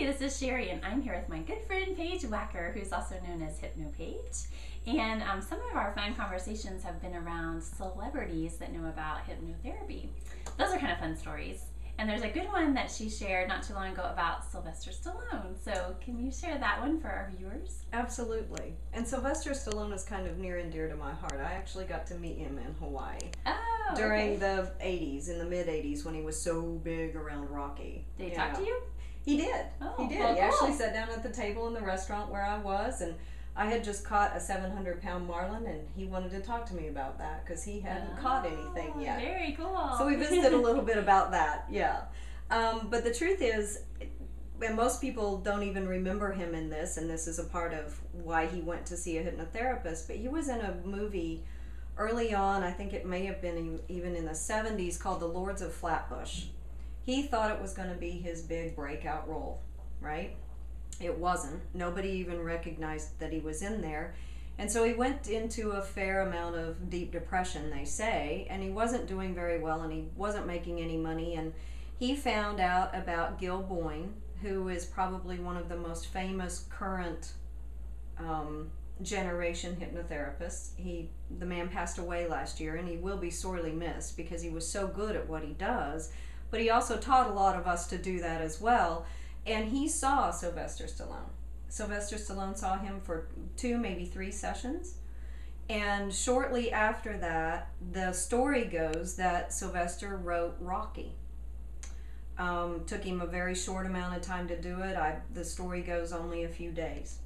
Hey, this is Sherry, and I'm here with my good friend Paige Wacker, who's also known as HypnoPaige. And some of our fun conversations have been around celebrities that know about hypnotherapy. Those are kind of fun stories. And there's a good one that she shared not too long ago about Sylvester Stallone. So can you share that one for our viewers? Absolutely. And Sylvester Stallone is kind of near and dear to my heart. I actually got to meet him in Hawaii during the 80s, in the mid-80s, when he was so big around Rocky. Did he talk to you? He did. Oh, he did. Well, he cool. actually sat down at the table in the restaurant where I was, and I had just caught a 700-pound marlin, and he wanted to talk to me about that because he hadn't caught anything yet. Very cool. So we visited a little bit about that, yeah. But the truth is, and most people don't even remember him in this, and this is a part of why he went to see a hypnotherapist, but he was in a movie early on, I think it may have been even in the 70s, called The Lords of Flatbush. He thought it was going to be his big breakout role, right? It wasn't. Nobody even recognized that he was in there. And so he went into a fair amount of deep depression, they say, and he wasn't doing very well, and he wasn't making any money. And he found out about Gil Boyne, who is probably one of the most famous current generation hypnotherapists. The man passed away last year, and he will be sorely missed because he was so good at what he does. But he also taught a lot of us to do that as well. And he saw Sylvester Stallone. Sylvester Stallone saw him for 2, maybe 3 sessions. And shortly after that, the story goes that Sylvester wrote Rocky. Took him a very short amount of time to do it. The story goes only a few days.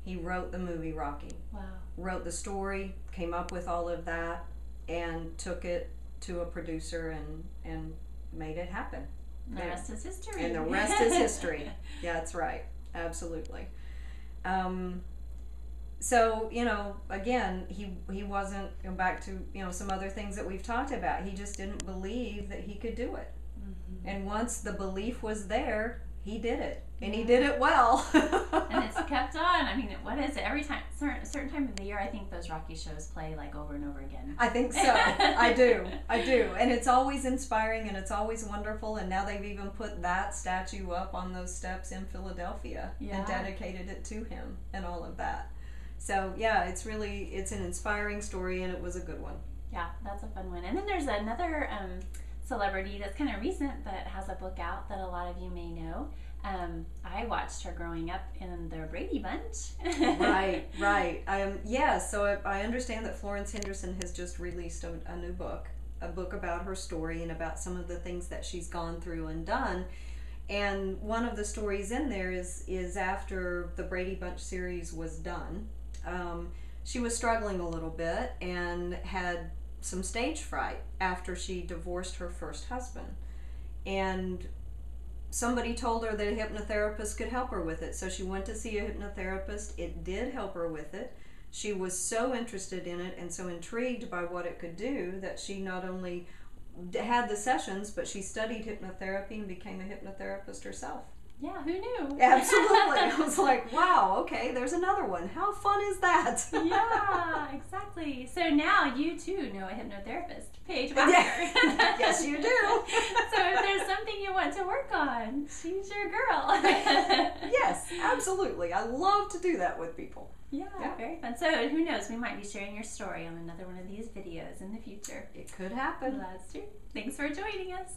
He wrote the movie Rocky. Wow. Wrote the story, came up with all of that, and took it to a producer and made it happen. And the rest is history. And the rest is history. Yeah, that's right. Absolutely. So, again, he wasn't, back to, some other things that we've talked about. He just didn't believe that he could do it. Mm-hmm. And once the belief was there, he did it. And he did it well. And it's kept on. I mean, what is it? Every time, certain time of the year, I think those Rocky shows play like over and over again. I think so. I do. And it's always inspiring, and it's always wonderful. And now they've even put that statue up on those steps in Philadelphia and dedicated it to him and all of that. So yeah, it's an inspiring story, and it was a good one. Yeah, that's a fun one. And then there's another celebrity that's kind of recent that has a book out that a lot of you may know. I watched her growing up in the Brady Bunch. Right. So I understand that Florence Henderson has just released a new book, a book about her story and about some of the things that she's gone through and done. And one of the stories in there is after the Brady Bunch series was done, she was struggling a little bit and had some stage fright after she divorced her first husband. And somebody told her that a hypnotherapist could help her with it. So she went to see a hypnotherapist. It did help her with it. She was so interested in it and so intrigued by what it could do that she not only had the sessions, but she studied hypnotherapy and became a hypnotherapist herself. Yeah, who knew? Absolutely. I was like, wow, okay, there's another one. How fun is that? Yeah, exactly. So now you too know a hypnotherapist, Paige Wacker. Yes, you do. So if there's something you want to work on, she's your girl. Yes, absolutely. I love to do that with people. Yeah, very fun. So who knows, we might be sharing your story on another one of these videos in the future. It could happen. Well, that's true. Thanks for joining us.